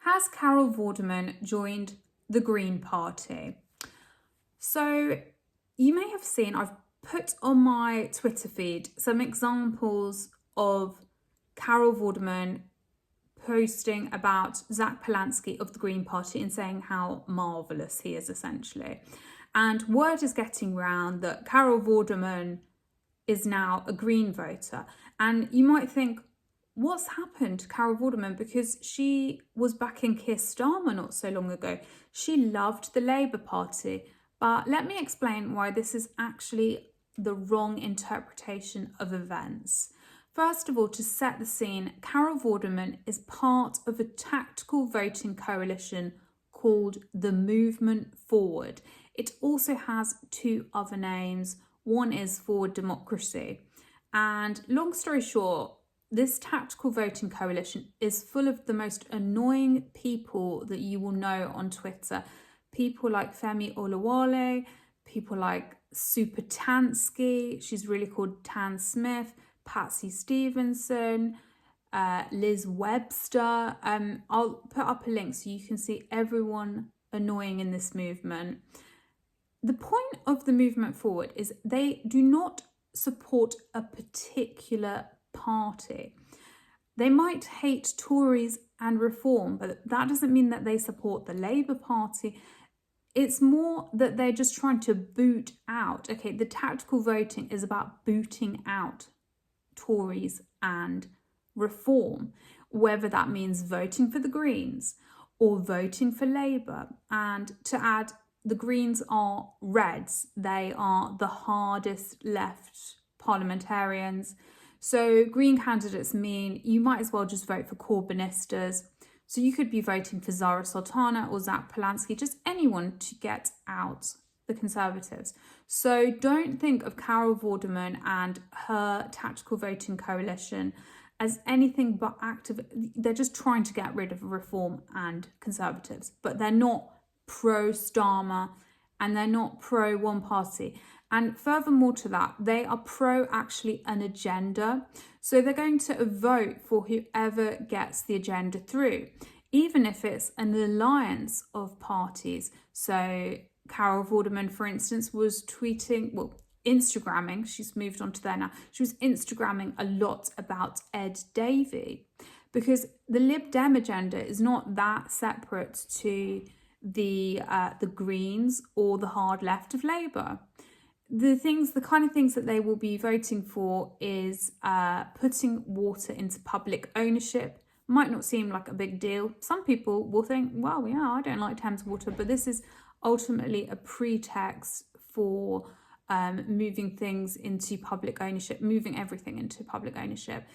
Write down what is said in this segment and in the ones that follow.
Has Carol Vorderman joined the Green Party? So you may have seen I've put on my Twitter feed some examples of Carol Vorderman posting about Zach Polanski of the Green Party and saying how marvellous he is, essentially. And word is getting round that Carol Vorderman is now a Green voter. And you might think, what's happened to Carol Vorderman? Because she was backing Keir Starmer not so long ago. She loved the Labour Party. But let me explain why this is actually the wrong interpretation of events. First of all, to set the scene, Carol Vorderman is part of a tactical voting coalition called the Movement Forward. It also has two other names. One is Forward Democracy. And long story short, this tactical voting coalition is full of the most annoying people that you will know on Twitter. People like Femi Olawale, people like Super Tansky, she's really called Tan Smith, Patsy Stevenson, Liz Webster. I'll put up a link so you can see everyone annoying in this movement. The point of the Movement Forward is they do not support a particular party. They might hate Tories and Reform, but that doesn't mean that they support the Labour Party. It's more that they're just trying to boot out. Okay, the tactical voting is about booting out Tories and Reform, whether that means voting for the Greens or voting for Labour. And to add, the Greens are Reds. They are the hardest left parliamentarians. So Green candidates mean you might as well just vote for Corbynistas. So you could be voting for Zara Sultana or Zach Polanski, just anyone to get out the Conservatives. So don't think of Carol Vorderman and her tactical voting coalition as anything but active. They're just trying to get rid of Reform and Conservatives, but they're not pro-Starmer and they're not pro-one party. And furthermore to that, they are pro actually an agenda. So they're going to vote for whoever gets the agenda through, even if it's an alliance of parties. So Carol Vorderman, for instance, was Instagramming. She's moved on to there now. She was Instagramming a lot about Ed Davey, because the Lib Dem agenda is not that separate to the Greens or the hard left of Labour. The kind of things that they will be voting for is putting water into public ownership. Might not seem like a big deal. Some people will think, well, yeah, I don't like Thames Water, but this is ultimately a pretext for moving things into public ownership, moving everything into public ownership.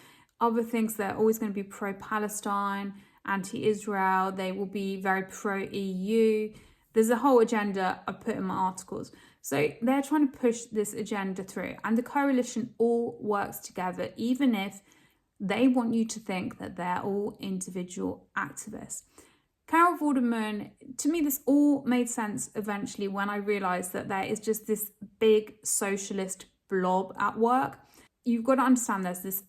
Other things, they're always going to be pro-Palestine, anti-Israel. They will be very pro-EU. There's a whole agenda I put in my articles. So they're trying to push this agenda through, and the coalition all works together, even if they want you to think that they're all individual activists. Carol Vorderman, to me, this all made sense eventually when I realised that there is just this big socialist blob at work. You've got to understand there's this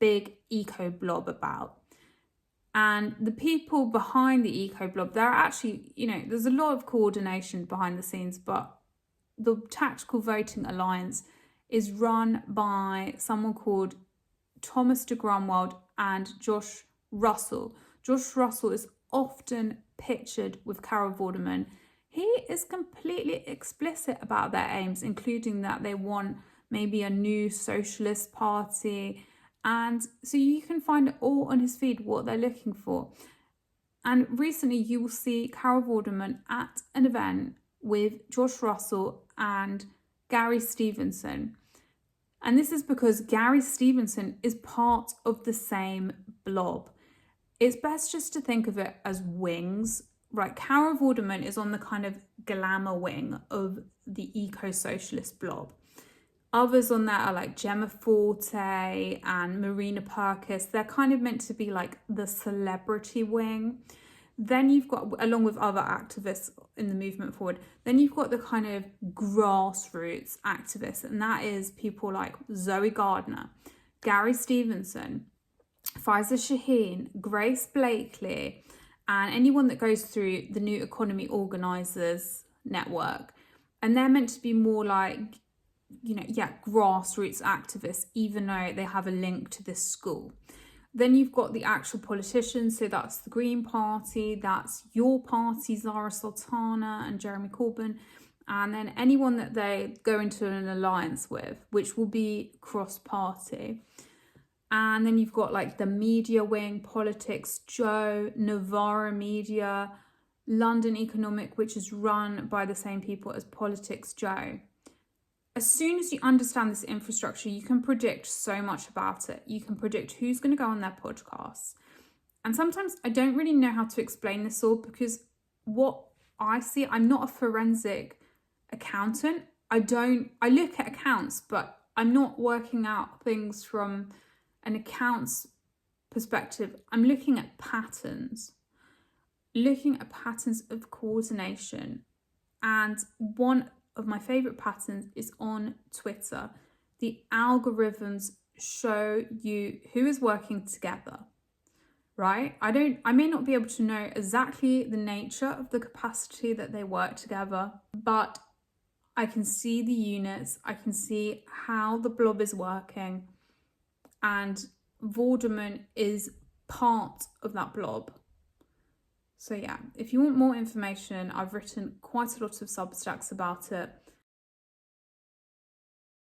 big eco blob about. And the people behind the eco blob, they're actually, there's a lot of coordination behind the scenes, but the Tactical Voting Alliance is run by someone called Thomas de Grunwald and Josh Russell. Josh Russell is often pictured with Carol Vorderman. He is completely explicit about their aims, including that they want maybe a new socialist party. And so you can find it all on his feed, what they're looking for. And recently you will see Carol Vorderman at an event with Josh Russell and Gary Stevenson. And this is because Gary Stevenson is part of the same blob. It's best just to think of it as wings, right? Carol Vorderman is on the kind of glamour wing of the eco-socialist blob. Others on that are like Gemma Forte and Marina Purkis. They're kind of meant to be like the celebrity wing. Then you've got, along with other activists in the movement forward, then you've got the kind of grassroots activists, and that is people like Zoe Gardner, Gary Stevenson, Faiza Shaheen, Grace Blakely, and anyone that goes through the New Economy Organisers network, and they're meant to be more like, grassroots activists, even though they have a link to this school. Then you've got the actual politicians, so that's the Green Party, that's your party, Zara Sultana and Jeremy Corbyn, and then anyone that they go into an alliance with, which will be cross-party. And then you've got like the media wing, Politics Joe, Novara Media, London Economic, which is run by the same people as Politics Joe. As soon as you understand this infrastructure, you can predict so much about it. You can predict who's going to go on their podcasts. And sometimes I don't really know how to explain this all, because what I see, I'm not a forensic accountant. I look at accounts, but I'm not working out things from an accounts perspective. I'm looking at patterns of coordination. And one of my favorite patterns is on Twitter. The algorithms show you who is working together, right? I may not be able to know exactly the nature of the capacity that they work together, but I can see the units, I can see how the blob is working, and Vorderman is part of that blob. So yeah, if you want more information, I've written quite a lot of Substacks about it.